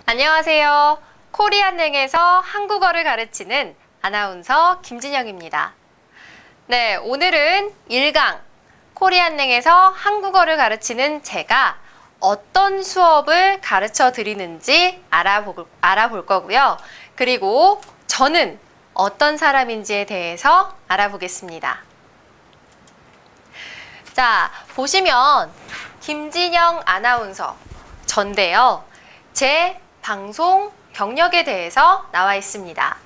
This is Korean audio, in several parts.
안녕하세요. 코리안행에서 한국어를 가르치는 아나운서 김진영입니다. 네, 오늘은 1강 코리안행에서 한국어를 가르치는 제가 어떤 수업을 가르쳐 드리는지 알아볼 거고요. 그리고 저는 어떤 사람인지에 대해서 알아보겠습니다. 자, 보시면 김진영 아나운서 전데요. 제 방송 경력에 대해서 나와 있습니다.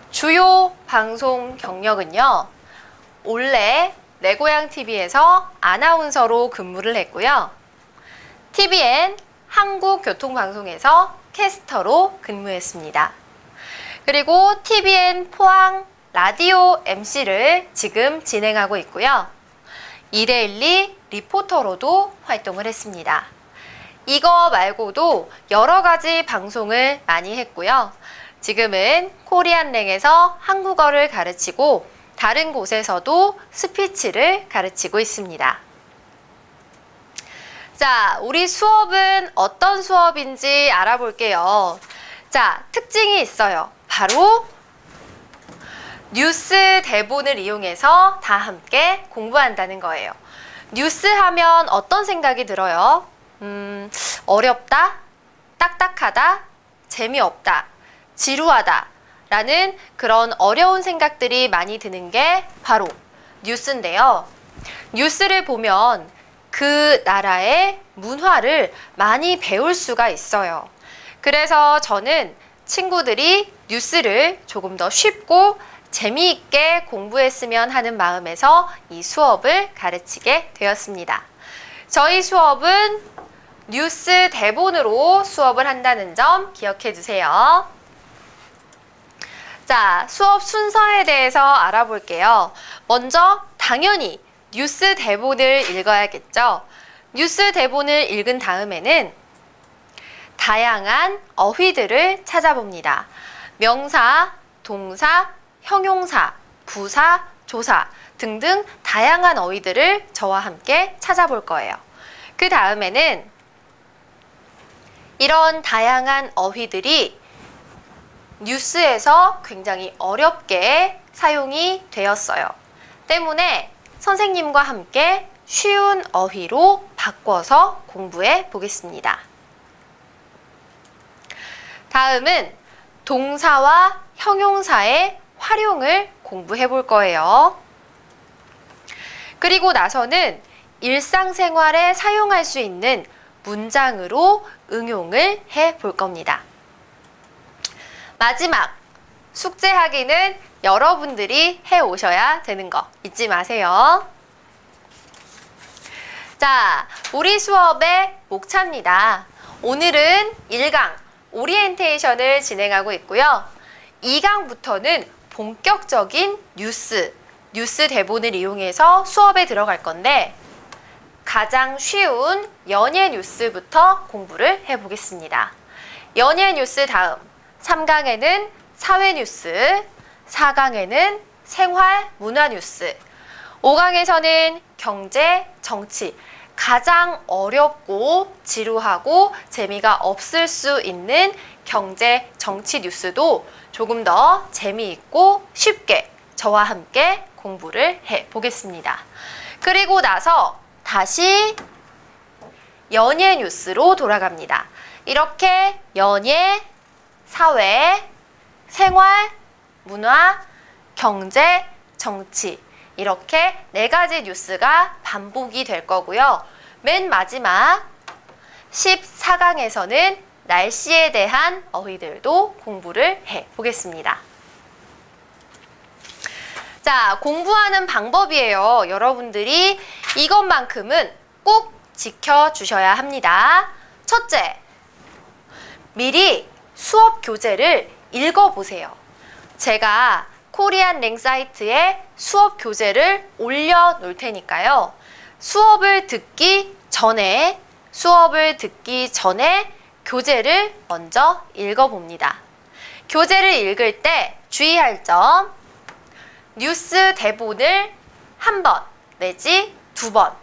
주요 방송 경력은요. 원래 내고향TV에서 아나운서로 근무를 했고요. TVN 한국교통방송에서 캐스터로 근무했습니다. 그리고 TVN 포항 라디오 MC를 지금 진행하고 있고요. 2대1리 리포터로도 활동을 했습니다. 이거 말고도 여러 가지 방송을 많이 했고요. 지금은 코리안랭에서 한국어를 가르치고 다른 곳에서도 스피치를 가르치고 있습니다. 자, 우리 수업은 어떤 수업인지 알아볼게요. 자, 특징이 있어요. 바로 뉴스 대본을 이용해서 다 함께 공부한다는 거예요. 뉴스 하면 어떤 생각이 들어요? 어렵다, 딱딱하다, 재미없다, 지루하다 라는 그런 어려운 생각들이 많이 드는 게 바로 뉴스인데요. 뉴스를 보면 그 나라의 문화를 많이 배울 수가 있어요. 그래서 저는 친구들이 뉴스를 조금 더 쉽고 재미있게 공부했으면 하는 마음에서 이 수업을 가르치게 되었습니다. 저희 수업은 뉴스 대본으로 수업을 한다는 점 기억해 주세요. 자, 수업 순서에 대해서 알아볼게요. 먼저 당연히 뉴스 대본을 읽어야겠죠. 뉴스 대본을 읽은 다음에는 다양한 어휘들을 찾아봅니다. 명사, 동사, 형용사, 부사, 조사 등등 다양한 어휘들을 저와 함께 찾아볼 거예요. 그 다음에는 이런 다양한 어휘들이 뉴스에서 굉장히 어렵게 사용이 되었어요. 때문에 선생님과 함께 쉬운 어휘로 바꿔서 공부해 보겠습니다. 다음은 동사와 형용사의 활용을 공부해 볼 거예요. 그리고 나서는 일상생활에 사용할 수 있는 문장으로 응용을 해 볼 겁니다. 마지막, 숙제하기는 여러분들이 해 오셔야 되는 거 잊지 마세요. 자, 우리 수업의 목차입니다. 오늘은 1강 오리엔테이션을 진행하고 있고요. 2강부터는 본격적인 뉴스 대본을 이용해서 수업에 들어갈 건데 가장 쉬운 연예 뉴스부터 공부를 해보겠습니다. 연예 뉴스 다음 3강에는 사회 뉴스, 4강에는 생활 문화 뉴스, 5강에서는 경제, 정치, 가장 어렵고 지루하고 재미가 없을 수 있는 경제, 정치 뉴스도 조금 더 재미있고 쉽게 저와 함께 공부를 해보겠습니다. 그리고 나서 다시 연예 뉴스로 돌아갑니다. 이렇게 연예, 사회, 생활, 문화, 경제, 정치 이렇게 4가지 뉴스가 반복이 될 거고요. 맨 마지막 14강에서는 날씨에 대한 어휘들도 공부를 해보겠습니다. 자, 공부하는 방법이에요. 여러분들이 이것만큼은 꼭 지켜주셔야 합니다. 첫째, 미리 수업 교재를 읽어보세요. 제가 코리안랭 사이트에 수업 교재를 올려놓을 테니까요. 수업을 듣기 전에 교재를 먼저 읽어봅니다. 교재를 읽을 때 주의할 점, 뉴스 대본을 한 번 내지 2번,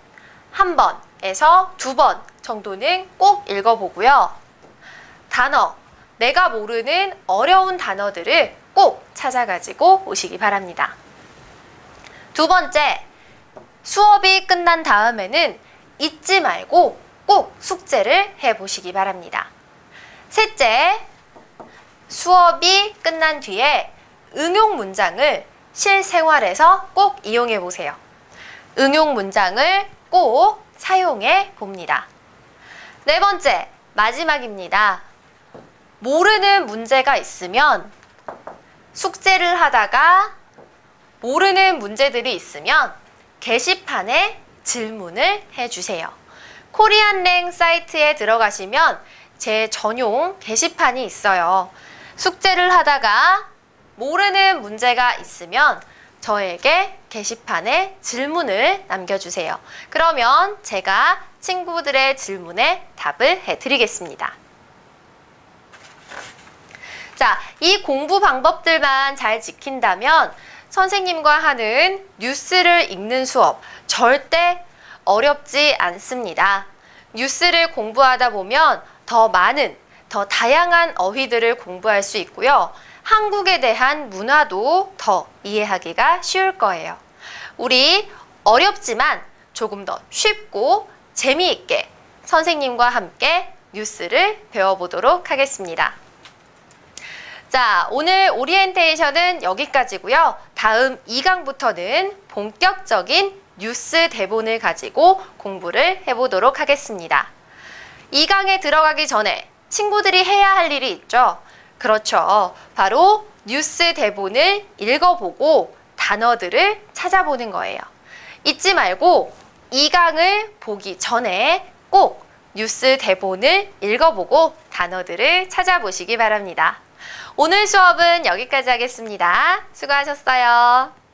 한 번에서 2번 정도는 꼭 읽어보고요. 단어, 내가 모르는 어려운 단어들을 꼭 찾아가지고 오시기 바랍니다. 두 번째, 수업이 끝난 다음에는 잊지 말고 꼭 숙제를 해보시기 바랍니다. 셋째, 수업이 끝난 뒤에 응용 문장을 실생활에서 꼭 이용해 보세요. 응용 문장을 꼭 사용해 봅니다. 네 번째, 마지막입니다. 모르는 문제가 있으면 숙제를 하다가 모르는 문제들이 있으면 게시판에 질문을 해주세요. 코리안랭 사이트에 들어가시면 제 전용 게시판이 있어요. 숙제를 하다가 모르는 문제가 있으면 저에게 게시판에 질문을 남겨주세요. 그러면 제가 친구들의 질문에 답을 해드리겠습니다. 자, 이 공부 방법들만 잘 지킨다면 선생님과 하는 뉴스를 읽는 수업 절대 어렵지 않습니다. 뉴스를 공부하다 보면 더 많은, 더 다양한 어휘들을 공부할 수 있고요. 한국에 대한 문화도 더 이해하기가 쉬울 거예요. 우리 어렵지만 조금 더 쉽고 재미있게 선생님과 함께 뉴스를 배워보도록 하겠습니다. 자, 오늘 오리엔테이션은 여기까지고요. 다음 2강부터는 본격적인 뉴스 대본을 가지고 공부를 해보도록 하겠습니다. 2강에 들어가기 전에 친구들이 해야 할 일이 있죠. 그렇죠. 바로 뉴스 대본을 읽어보고 단어들을 찾아보는 거예요. 잊지 말고 2강을 보기 전에 꼭 뉴스 대본을 읽어보고 단어들을 찾아보시기 바랍니다. 오늘 수업은 여기까지 하겠습니다. 수고하셨어요.